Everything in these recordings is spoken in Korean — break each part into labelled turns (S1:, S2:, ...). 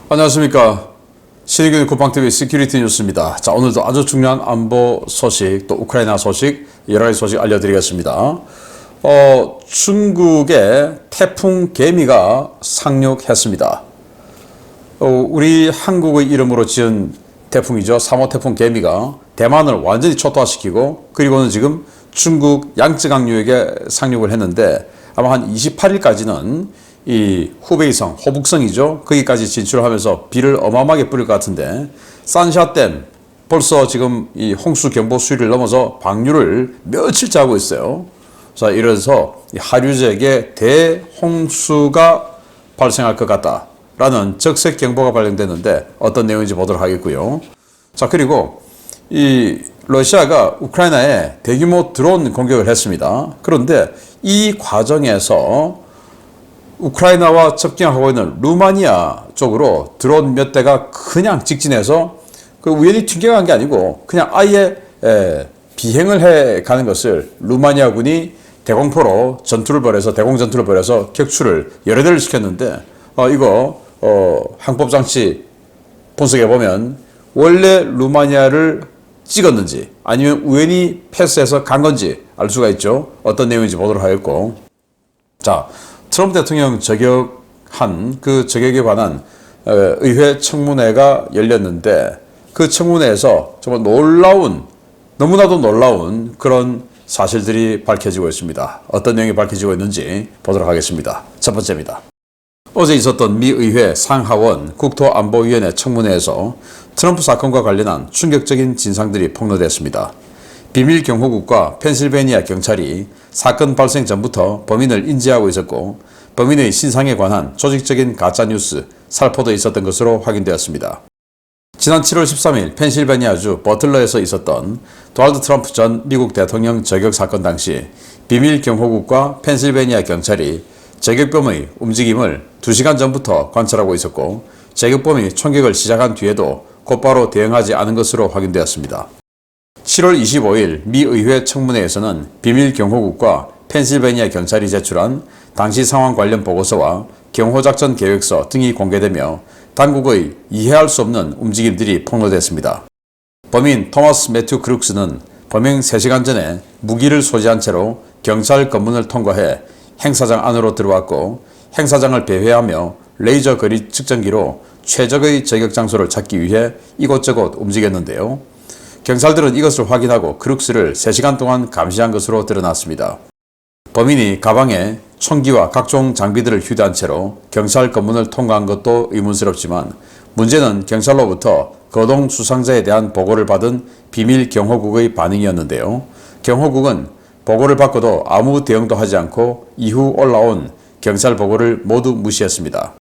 S1: 안녕하십니까. 신의균 국방TV 시큐리티 뉴스입니다. 자, 오늘도 아주 중요한 안보 소식, 또 우크라이나 소식, 여러 가지 소식 알려드리겠습니다. 중국의 태풍 개미가 상륙했습니다. 우리 한국의 이름으로 지은 태풍이죠. 3호 태풍 개미가 대만을 완전히 초토화시키고, 그리고는 지금 중국 양쯔강류에게 상륙을 했는데, 아마 한 28일까지는 이 후베이성, 호북성이죠. 거기까지 진출하면서 비를 어마어마하게 뿌릴 것 같은데, 산샤댐 벌써 지금 이 홍수 경보 수위를 넘어서 방류를 며칠째 하고 있어요. 자, 이래서 하류 지역에 대홍수가 발생할 것 같다라는 적색 경보가 발령됐는데 어떤 내용인지 보도록 하겠고요. 자, 그리고 이 러시아가 우크라이나에 대규모 드론 공격을 했습니다. 그런데 이 과정에서 우크라이나와 접경하고 있는 루마니아 쪽으로 드론 몇 대가 그냥 직진해서 그 우연히 튕겨간 게 아니고 그냥 아예 비행을 해 가는 것을 루마니아 군이 대공포로 전투를 벌여서 대공전투를 벌여서 격추를 여러 대를 시켰는데, 이거 항법장치 분석해 보면 원래 루마니아를 찍었는지 아니면 우연히 패스해서 간 건지 알 수가 있죠. 어떤 내용인지 보도록 하겠고, 자, 트럼프 대통령 저격한 그 저격에 관한 의회 청문회가 열렸는데, 그 청문회에서 정말 너무나도 놀라운 그런 사실들이 밝혀지고 있습니다. 어떤 내용이 밝혀지고 있는지 보도록 하겠습니다. 첫 번째입니다. 어제 있었던 미 의회 상하원 국토안보위원회 청문회에서 트럼프 사건과 관련한 충격적인 진상들이 폭로됐습니다. 비밀 경호국과 펜실베니아 경찰이 사건 발생 전부터 범인을 인지하고 있었고, 범인의 신상에 관한 조직적인 가짜뉴스 살포도 있었던 것으로 확인되었습니다. 지난 7월 13일 펜실베니아주 버틀러에서 있었던 도널드 트럼프 전 미국 대통령 저격 사건 당시 비밀 경호국과 펜실베니아 경찰이 저격범의 움직임을 2시간 전부터 관찰하고 있었고, 저격범이 총격을 시작한 뒤에도 곧바로 대응하지 않은 것으로 확인되었습니다. 7월 25일 미 의회 청문회에서는 비밀 경호국과 펜실베니아 경찰이 제출한 당시 상황 관련 보고서와 경호작전 계획서 등이 공개되며 당국의 이해할 수 없는 움직임들이 폭로됐습니다. 범인 토마스 매튜 크룩스는 범행 3시간 전에 무기를 소지한 채로 경찰 검문을 통과해 행사장 안으로 들어왔고, 행사장을 배회하며 레이저 거리 측정기로 최적의 저격 장소를 찾기 위해 이곳저곳 움직였는데요. 경찰들은 이것을 확인하고 크룩스를 3시간 동안 감시한 것으로 드러났습니다. 범인이 가방에 총기와 각종 장비들을 휴대한 채로 경찰 검문을 통과한 것도 의문스럽지만, 문제는 경찰로부터 거동 수상자에 대한 보고를 받은 비밀 경호국의 반응이었는데요. 경호국은 보고를 받고도 아무 대응도 하지 않고 이후 올라온 경찰 보고를 모두 무시했습니다.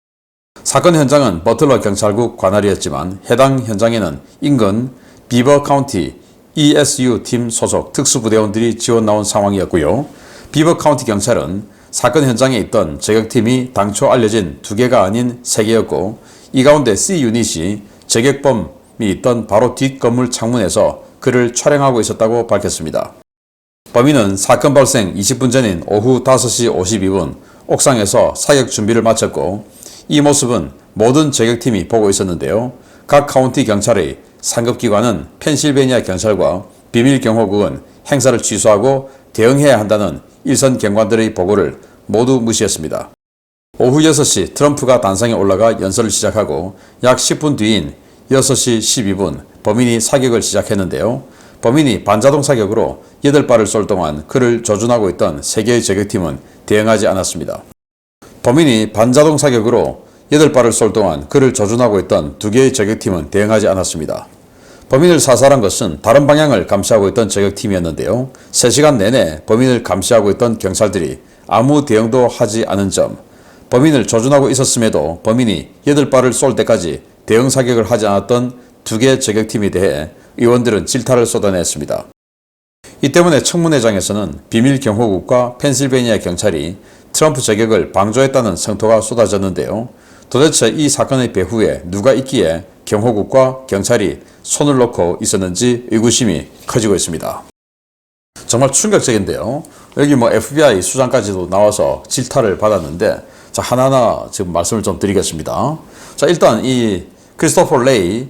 S1: 사건 현장은 버틀러 경찰국 관할이었지만 해당 현장에는 인근 비버 카운티 ESU 팀 소속 특수부대원들이 지원 나온 상황이었고요. 비버 카운티 경찰은 사건 현장에 있던 저격팀이 당초 알려진 2개가 아닌 3개였고, 이 가운데 C 유닛이 저격범이 있던 바로 뒷 건물 창문에서 그를 촬영하고 있었다고 밝혔습니다. 범인은 사건 발생 20분 전인 오후 5시 52분 옥상에서 사격 준비를 마쳤고, 이 모습은 모든 저격팀이 보고 있었는데요. 각 카운티 경찰의 상급기관은 펜실베니아 경찰과 비밀 경호국은 행사를 취소하고 대응해야 한다는 일선 경관들의 보고를 모두 무시했습니다. 오후 6시 트럼프가 단상에 올라가 연설을 시작하고 약 10분 뒤인 6시 12분 범인이 사격을 시작했는데요. 범인이 반자동 사격으로 8발을 쏠 동안 그를 조준하고 있던 3개의 저격팀은 대응하지 않았습니다. 범인이 반자동 사격으로 8발을 쏠 동안 그를 조준하고 있던 2개의 저격팀은 대응하지 않았습니다. 범인을 사살한 것은 다른 방향을 감시하고 있던 저격팀이었는데요. 3시간 내내 범인을 감시하고 있던 경찰들이 아무 대응도 하지 않은 점, 범인을 조준하고 있었음에도 범인이 8발을 쏠 때까지 대응 사격을 하지 않았던 2개 저격팀에 대해 의원들은 질타를 쏟아냈습니다. 이 때문에 청문회장에서는 비밀 경호국과 펜실베니아 경찰이 트럼프 저격을 방조했다는 성토가 쏟아졌는데요. 도대체 이 사건의 배후에 누가 있기에 경호국과 경찰이 손을 놓고 있었는지 의구심이 커지고 있습니다. 정말 충격적인데요. 여기 FBI 수장까지도 나와서 질타를 받았는데, 자, 하나하나 지금 말씀을 좀 드리겠습니다. 자, 일단 이 크리스토퍼 레이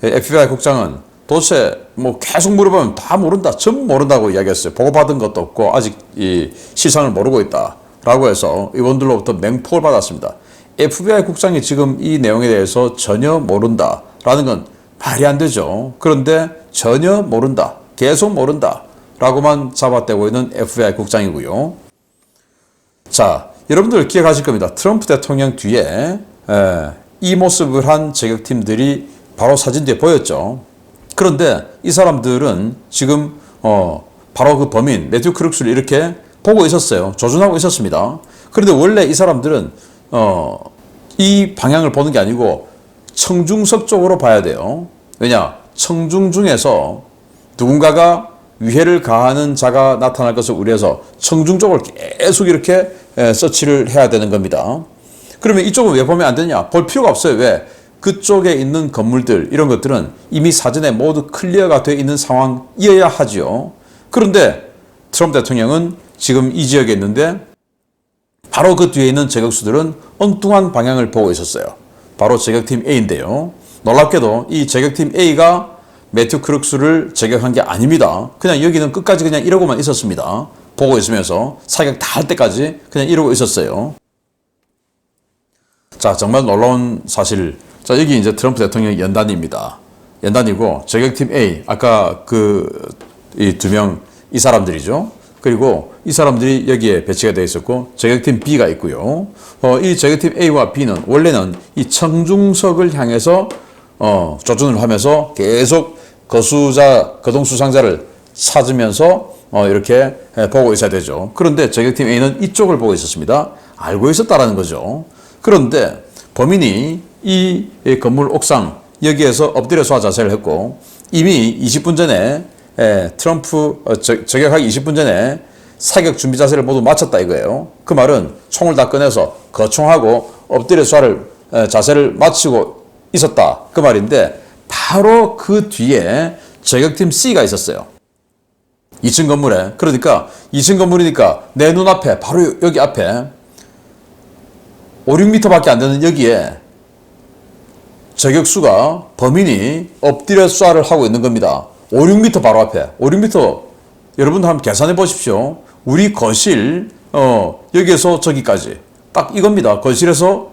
S1: FBI 국장은 도대체 뭐 계속 물어보면 다 모른다, 전부 모른다고 이야기했어요. 보고받은 것도 없고 아직 이 실상을 모르고 있다라고 해서 의원들로부터 맹폭을 받았습니다. FBI 국장이 지금 이 내용에 대해서 전혀 모른다라는 건 말이 안 되죠. 그런데 전혀 모른다, 계속 모른다라고만 잡아떼고 있는 FBI 국장이고요. 자, 여러분들 기억하실 겁니다. 트럼프 대통령 뒤에 이 모습을 한 저격팀들이 바로 사진 뒤에 보였죠. 그런데 이 사람들은 지금 바로 그 범인 매튜 크룩스를 이렇게 보고 있었어요. 조준하고 있었습니다. 그런데 원래 이 사람들은 이 방향을 보는 게 아니고 청중석 쪽으로 봐야 돼요. 왜냐? 청중 중에서 누군가가 위해를 가하는 자가 나타날 것을 우려해서 청중 쪽을 계속 이렇게 서치를 해야 되는 겁니다. 그러면 이쪽은 왜 보면 안 되냐? 볼 필요가 없어요. 왜? 그쪽에 있는 건물들 이런 것들은 이미 사전에 모두 클리어가 되어 있는 상황이어야 하지요. 그런데 트럼프 대통령은 지금 이 지역에 있는데 바로 그 뒤에 있는 저격수들은 엉뚱한 방향을 보고 있었어요. 바로 저격팀 A인데요. 놀랍게도 이 저격팀 A가 매튜 크룩스를 저격한 게 아닙니다. 그냥 여기는 끝까지 그냥 이러고만 있었습니다. 보고 있으면서 사격 다 할 때까지 그냥 이러고 있었어요. 자, 정말 놀라운 사실. 자, 여기 이제 트럼프 대통령 연단입니다. 연단이고 저격팀 A, 아까 이 두 명, 이 사람들이죠. 그리고 이 사람들이 여기에 배치가 되어 있었고 저격팀 B가 있고요. 이 저격팀 A와 B는 원래는 이 청중석을 향해서 조준을 하면서 계속 거동수상자를 찾으면서 이렇게 보고 있어야 되죠. 그런데 저격팀 A는 이쪽을 보고 있었습니다. 알고 있었다라는 거죠. 그런데 범인이 이 건물 옥상 여기에서 엎드려 쏴 자세를 했고 이미 20분 전에 트럼프 저격하기 20분 전에 사격 준비 자세를 모두 마쳤다 이거예요. 그 말은 총을 다 꺼내서 거총하고 엎드려 쏴를 자세를 마치고 있었다 그 말인데 바로 그 뒤에 저격팀 C가 있었어요. 2층 건물에. 그러니까 2층 건물이니까 내 눈앞에 바로 여기 앞에 5, 6m밖에 안 되는 여기에 저격수가 범인이 엎드려 쏴를 하고 있는 겁니다. 5, 6m 바로 앞에. 5, 6m 여러분들 한번 계산해 보십시오. 우리 거실 여기에서 저기까지 딱 이겁니다. 거실에서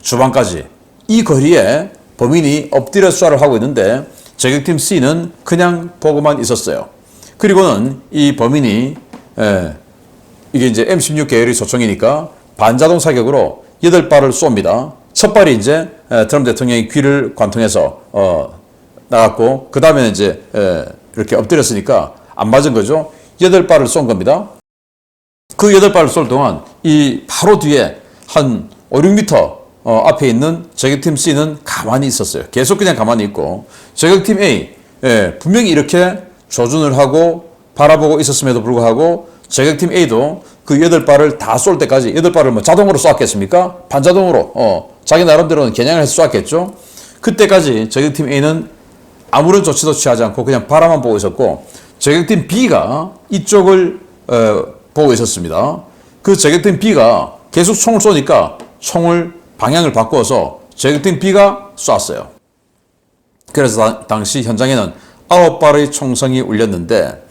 S1: 주방까지 이 거리에 범인이 엎드려 쏴를 하고 있는데 저격팀 C는 그냥 보고만 있었어요. 그리고는 이 범인이 이게 이제 M16 계열의 소총이니까 반자동 사격으로 8발을 쏩니다. 첫 발이 이제 트럼프 대통령의 귀를 관통해서 나갔고 그 다음에 이제 이렇게 엎드렸으니까 안 맞은 거죠. 8발을 쏜 겁니다. 그 8발을 쏠 동안 이 바로 뒤에 한 5, 6m 앞에 있는 저격팀 C는 가만히 있었어요. 계속 그냥 가만히 있고 저격팀 A 분명히 이렇게 조준을 하고 바라보고 있었음에도 불구하고 저격팀 A도 그 8발을 다 쏠 때까지 8발을 뭐 자동으로 쏘았겠습니까? 반자동으로 자기 나름대로는 겨냥을 해서 쏘았겠죠. 그때까지 저격팀 A는 아무런 조치도 취하지 않고 그냥 바라만 보고 있었고 저격팀 B가 이쪽을 보고 있었습니다. 그 저격팀 B가 계속 총을 쏘니까 총을 방향을 바꾸어서 저격팀 B가 쐈어요. 그래서 당시 현장에는 9발의 총성이 울렸는데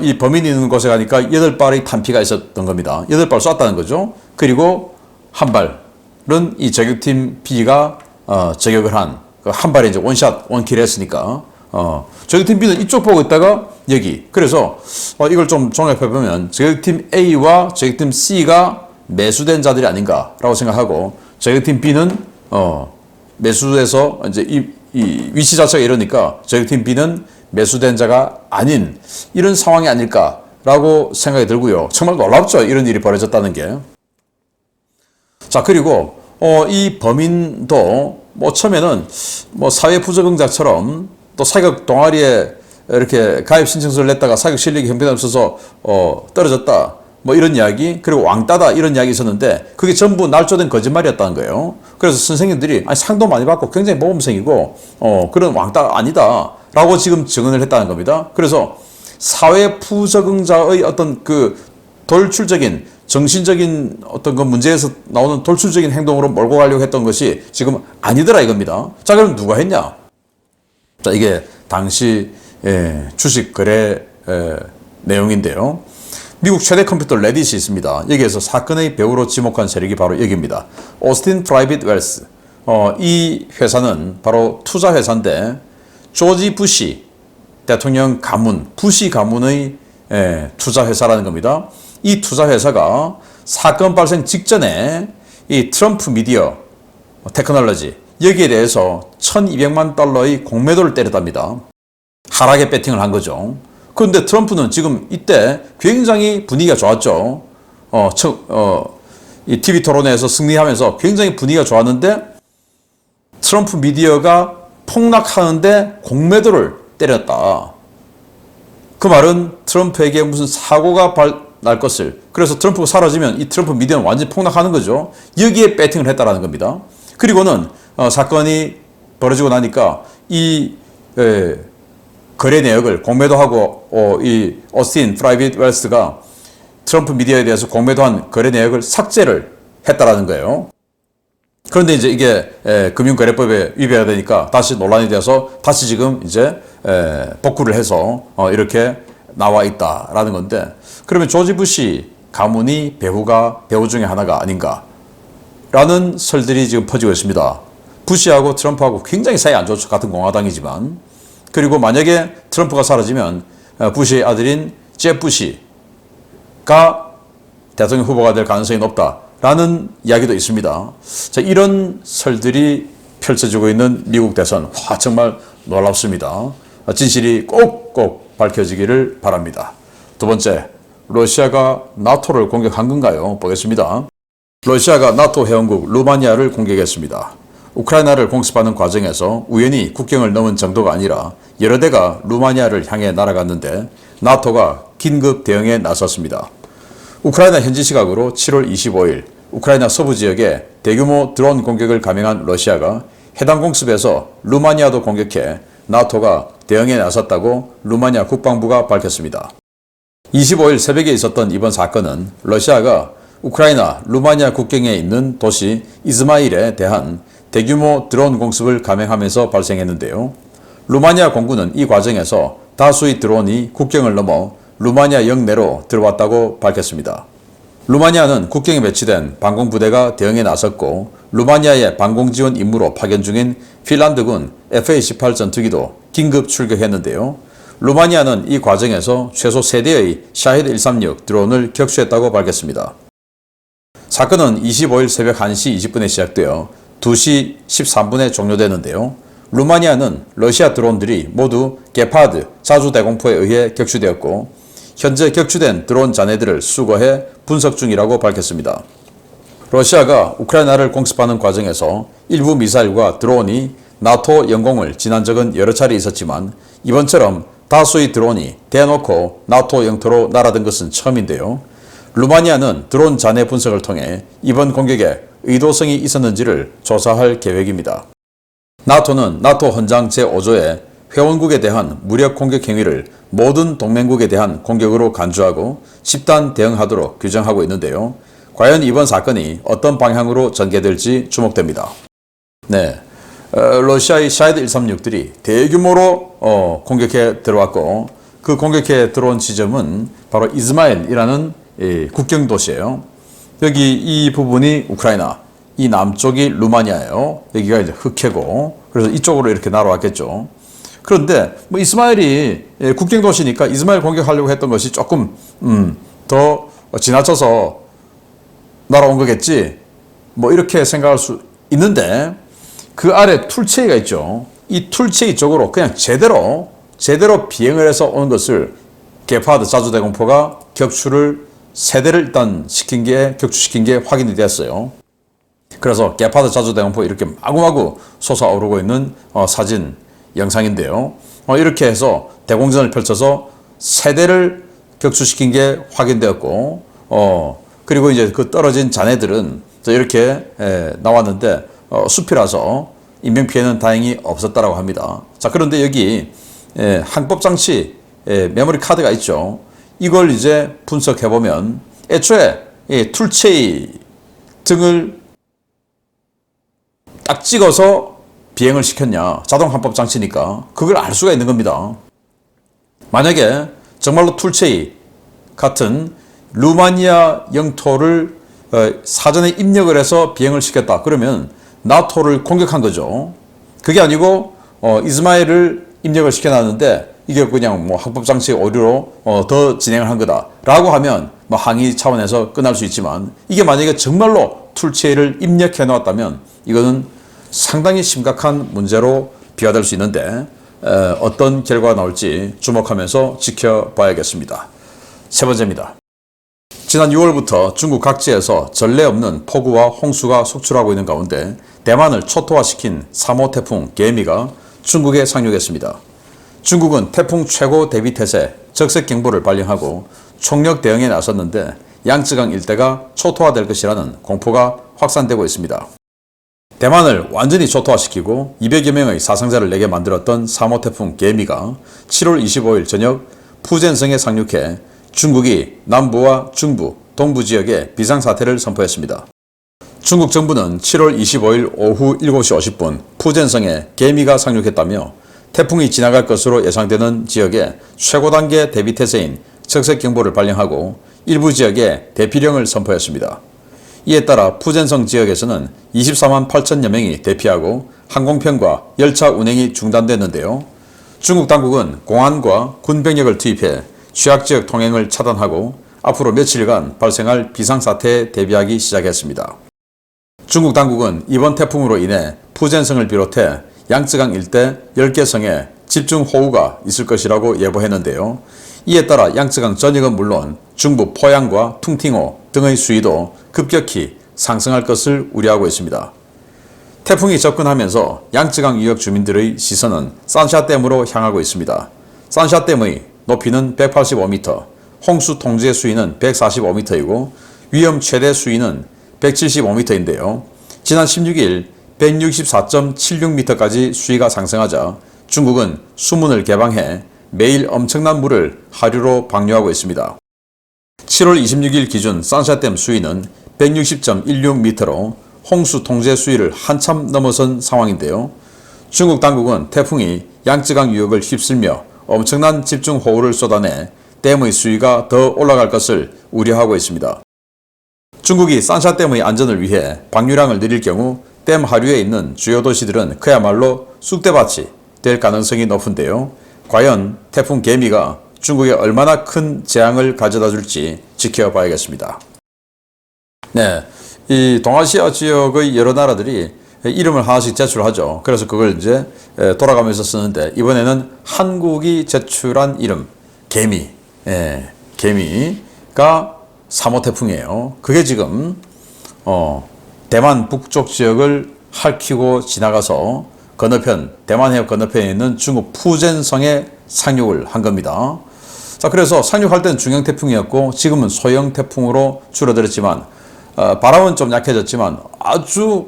S1: 이 범인이 있는 곳에 가니까 8발의 탄피가 있었던 겁니다. 8발 쐈다는 거죠. 그리고 한 발은 이 저격팀 B가 저격을 한 한 발에 이제 원샷, 원킬 했으니까 저격팀 B는 이쪽 보고 있다가 여기. 그래서 이걸 좀 종합해보면 저격팀 A와 저격팀 C가 매수된 자들이 아닌가라고 생각하고 저격팀 B는 매수해서 이제 이 위치 자체가 이러니까 저격팀 B는 매수된 자가 아닌 이런 상황이 아닐까라고 생각이 들고요. 정말 놀랍죠. 이런 일이 벌어졌다는 게. 자, 그리고 이 범인도 뭐 처음에는 뭐 사회 부적응자처럼 또 사격 동아리에 이렇게 가입 신청서를 냈다가 사격 실력이 형편없어서 떨어졌다. 뭐 이런 이야기, 그리고 왕따다 이런 이야기 있었는데 그게 전부 날조된 거짓말이었다는 거예요. 그래서 선생님들이 아니 상도 많이 받고 굉장히 모범생이고 그런 왕따 아니다 라고 지금 증언을 했다는 겁니다. 그래서 사회 부적응자의 어떤 그 돌출적인 정신적인 어떤 그 문제에서 나오는 돌출적인 행동으로 몰고 가려고 했던 것이 지금 아니더라 이겁니다. 자, 그럼 누가 했냐? 자, 이게 당시 주식 거래 내용인데요. 미국 최대 컴퓨터 레딧이 있습니다. 여기에서 사건의 배후로 지목한 세력이 바로 여기입니다. 오스틴 프라이빗 웰스. 이 회사는 바로 투자 회사인데 조지 부시 대통령 가문, 부시 가문의 투자 회사라는 겁니다. 이 투자 회사가 사건 발생 직전에 이 트럼프 미디어 테크놀로지 여기에 대해서 1,200만 달러의 공매도를 때렸답니다. 하락에 배팅을 한 거죠. 그런데 트럼프는 지금 이때 굉장히 분위기가 좋았죠. 이 TV 토론회에서 승리하면서 굉장히 분위기가 좋았는데 트럼프 미디어가 폭락하는데 공매도를 때렸다. 그 말은 트럼프에게 무슨 사고가 날 것을, 그래서 트럼프가 사라지면 이 트럼프 미디어는 완전히 폭락하는 거죠. 여기에 배팅을 했다라는 겁니다. 그리고는 사건이 벌어지고 나니까 이 거래 내역을 공매도하고 이 오스틴 프라이빗 웰스가 트럼프 미디어에 대해서 공매도한 거래 내역을 삭제를 했다라는 거예요. 그런데 이제 이게 금융거래법에 위배가 되니까 다시 논란이 돼서 다시 지금 이제 복구를 해서 이렇게 나와 있다라는 건데, 그러면 조지 부시 가문이 배후 중에 하나가 아닌가라는 설들이 지금 퍼지고 있습니다. 부시하고 트럼프하고 굉장히 사이 안 좋죠. 같은 공화당이지만. 그리고 만약에 트럼프가 사라지면 부시의 아들인 잽 부시가 대통령 후보가 될 가능성이 높다라는 이야기도 있습니다. 자, 이런 설들이 펼쳐지고 있는 미국 대선, 정말 놀랍습니다. 진실이 꼭꼭 밝혀지기를 바랍니다. 두 번째, 러시아가 나토를 공격한 건가요? 보겠습니다. 러시아가 나토 회원국 루마니아를 공격했습니다. 우크라이나를 공습하는 과정에서 우연히 국경을 넘은 정도가 아니라 여러 대가 루마니아를 향해 날아갔는데 나토가 긴급 대응에 나섰습니다. 우크라이나 현지 시각으로 7월 25일 우크라이나 서부 지역에 대규모 드론 공격을 감행한 러시아가 해당 공습에서 루마니아도 공격해 나토가 대응에 나섰다고 루마니아 국방부가 밝혔습니다. 25일 새벽에 있었던 이번 사건은 러시아가 우크라이나 루마니아 국경에 있는 도시 이즈마일에 대한 대규모 드론 공습을 감행하면서 발생했는데요. 루마니아 공군은 이 과정에서 다수의 드론이 국경을 넘어 루마니아 영내로 들어왔다고 밝혔습니다. 루마니아는 국경에 배치된 방공부대가 대응에 나섰고 루마니아의 방공지원 임무로 파견 중인 핀란드군 F-18 전투기도 긴급 출격했는데요. 루마니아는 이 과정에서 최소 3대의 샤헤드 136 드론을 격추했다고 밝혔습니다. 사건은 25일 새벽 1시 20분에 시작되어 2시 13분에 종료되는데요. 루마니아는 러시아 드론들이 모두 게파드 자주 대공포에 의해 격추되었고 현재 격추된 드론 잔해들을 수거해 분석 중이라고 밝혔습니다. 러시아가 우크라이나를 공습하는 과정에서 일부 미사일과 드론이 나토 영공을 지난 적은 여러 차례 있었지만 이번처럼 다수의 드론이 대놓고 나토 영토로 날아든 것은 처음인데요. 루마니아는 드론 잔해 분석을 통해 이번 공격에 의도성이 있었는지를 조사할 계획입니다. 나토는 나토 헌장 제5조에 회원국에 대한 무력 공격 행위를 모든 동맹국에 대한 공격으로 간주하고 집단 대응하도록 규정하고 있는데요. 과연 이번 사건이 어떤 방향으로 전개될지 주목됩니다. 네, 러시아의 샤헤드 136들이 대규모로 공격해 들어왔고 그 공격해 들어온 지점은 바로 이즈마일이라는 국경 도시예요. 여기 이 부분이 우크라이나, 이 남쪽이 루마니아예요. 여기가 이제 흑해고, 그래서 이쪽으로 이렇게 날아왔겠죠. 그런데 뭐 이스마일이 국경 도시니까 이스마일 공격하려고 했던 것이 조금 더 지나쳐서 날아온 거겠지. 뭐 이렇게 생각할 수 있는데 그 아래 툴체이가 있죠. 이 툴체이 쪽으로 그냥 제대로 비행을 해서 오는 것을 게파드 자주대공포가 격추를 3대를 일단 격추시킨 게 확인이 되었어요. 그래서 게파드 자주대공포 이렇게 마구마구 솟아오르고 있는 사진 영상인데요. 이렇게 해서 대공전을 펼쳐서 3대를 격추시킨 게 확인되었고, 그리고 이제 그 떨어진 잔해들은 이렇게 나왔는데 숲이라서 인명피해는 다행히 없었다라고 합니다. 자, 그런데 여기 항법장치 메모리 카드가 있죠. 이걸 이제 분석해보면 애초에 이 툴체이 등을 딱 찍어서 비행을 시켰냐. 자동 함법 장치니까 그걸 알 수가 있는 겁니다. 만약에 정말로 툴체이 같은 루마니아 영토를 사전에 입력을 해서 비행을 시켰다. 그러면 나토를 공격한 거죠. 그게 아니고 이스마엘을 입력을 시켜놨는데 이게 그냥 뭐 항법장치 오류로 더 진행을 한 거다라고 하면 뭐 항의 차원에서 끝날 수 있지만, 이게 만약에 정말로 툴체이를 입력해 놓았다면 이거는 상당히 심각한 문제로 비화될 수 있는데 어떤 결과가 나올지 주목하면서 지켜봐야겠습니다. 세 번째입니다. 지난 6월부터 중국 각지에서 전례 없는 폭우와 홍수가 속출하고 있는 가운데 대만을 초토화시킨 3호 태풍 개미가 중국에 상륙했습니다. 중국은 태풍 최고 대비 태세 적색경보를 발령하고 총력 대응에 나섰는데 양쯔강 일대가 초토화될 것이라는 공포가 확산되고 있습니다. 대만을 완전히 초토화시키고 200여 명의 사상자를 내게 만들었던 3호 태풍 개미가 7월 25일 저녁 푸젠성에 상륙해 중국이 남부와 중부, 동부 지역에 비상사태를 선포했습니다. 중국 정부는 7월 25일 오후 7시 50분 푸젠성에 개미가 상륙했다며 태풍이 지나갈 것으로 예상되는 지역에 최고 단계 대비태세인 적색경보를 발령하고 일부 지역에 대피령을 선포했습니다. 이에 따라 푸젠성 지역에서는 24만 8천여 명이 대피하고 항공편과 열차 운행이 중단됐는데요. 중국 당국은 공안과 군병력을 투입해 취약지역 통행을 차단하고 앞으로 며칠간 발생할 비상사태에 대비하기 시작했습니다. 중국 당국은 이번 태풍으로 인해 푸젠성을 비롯해 양쯔강 일대 10개 성에 집중호우가 있을 것이라고 예보했는데요. 이에 따라 양쯔강 전역은 물론 중부 포양과 퉁팅호 등의 수위도 급격히 상승할 것을 우려하고 있습니다. 태풍이 접근하면서 양쯔강 유역 주민들의 시선은 산샤댐으로 향하고 있습니다. 산샤댐의 높이는 185m, 홍수 통제 수위는 145m이고 위험 최대 수위는 175m인데요. 지난 16일 164.76m까지 수위가 상승하자 중국은 수문을 개방해 매일 엄청난 물을 하류로 방류하고 있습니다. 7월 26일 기준 산샤댐 수위는 160.16m로 홍수 통제 수위를 한참 넘어선 상황인데요. 중국 당국은 태풍이 양쯔강 유역을 휩쓸며 엄청난 집중호우를 쏟아내 댐의 수위가 더 올라갈 것을 우려하고 있습니다. 중국이 산샤댐의 안전을 위해 방류량을 늘릴 경우 댐 하류에 있는 주요 도시들은 그야말로 쑥대밭이 될 가능성이 높은데요. 과연 태풍 개미가 중국에 얼마나 큰 재앙을 가져다 줄지 지켜봐야겠습니다. 네, 이 동아시아 지역의 여러 나라들이 이름을 하나씩 제출하죠. 그래서 그걸 이제 돌아가면서 쓰는데 이번에는 한국이 제출한 이름 개미, 개미가 3호 태풍이에요. 그게 지금 대만 북쪽 지역을 핥히고 지나가서 건너편, 대만 해협 건너편에 있는 중국 푸젠성에 상륙을 한 겁니다. 자, 그래서 상륙할 때는 중형 태풍이었고 지금은 소형 태풍으로 줄어들었지만 바람은 좀 약해졌지만 아주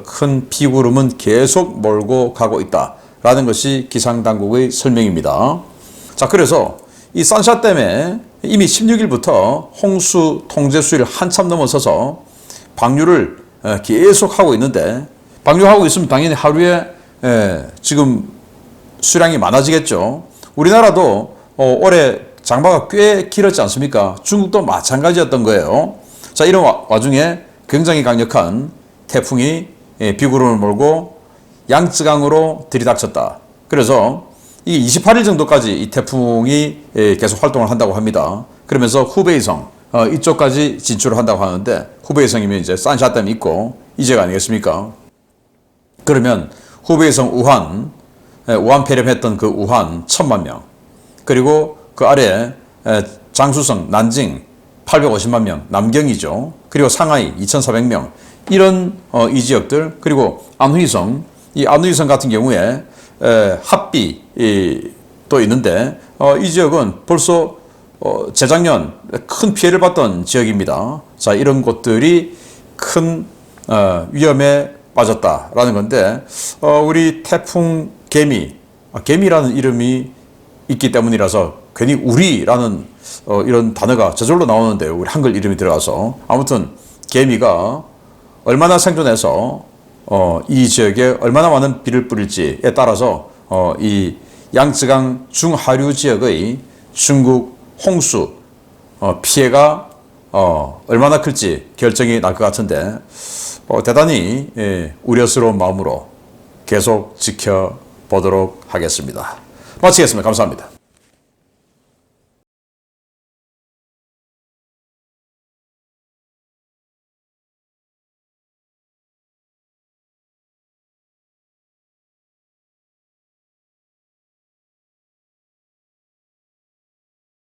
S1: 큰 비구름은 계속 몰고 가고 있다라는 것이 기상당국의 설명입니다. 자, 그래서 이 산샤댐에 이미 16일부터 홍수 통제 수위를 한참 넘어서서 방류를 계속 하고 있는데, 방류하고 있으면 당연히 하루에 지금 수량이 많아지겠죠. 우리나라도 올해 장마가 꽤 길었지 않습니까? 중국도 마찬가지였던 거예요. 자, 이런 와중에 굉장히 강력한 태풍이 비구름을 몰고 양쯔강으로 들이닥쳤다. 그래서 이게 28일 정도까지 이 태풍이 계속 활동을 한다고 합니다. 그러면서 후베이성 이쪽까지 진출을 한다고 하는데, 후베이성이면 이제 산샤댐 있고 이 지역 아니겠습니까? 그러면 후베이성 우한 폐렴했던 그 우한 1000만 명, 그리고 그 아래 장수성 난징 850만 명, 남경이죠. 그리고 상하이 2400명, 이런 이 지역들, 그리고 안휘성, 이 안휘성 같은 경우에 합비 또 있는데 이 지역은 벌써 재작년 큰 피해를 봤던 지역입니다. 자, 이런 곳들이 큰 위험에 빠졌다라는 건데, 우리 태풍 개미, 개미라는 이름이 있기 때문이라서 괜히 우리라는 이런 단어가 저절로 나오는데요. 우리 한글 이름이 들어가서. 아무튼 개미가 얼마나 생존해서 이 지역에 얼마나 많은 비를 뿌릴지에 따라서 이 양쯔강 중하류 지역의 중국 홍수 피해가 얼마나 클지 결정이 날 것 같은데 대단히 우려스러운 마음으로 계속 지켜보도록 하겠습니다. 마치겠습니다. 감사합니다.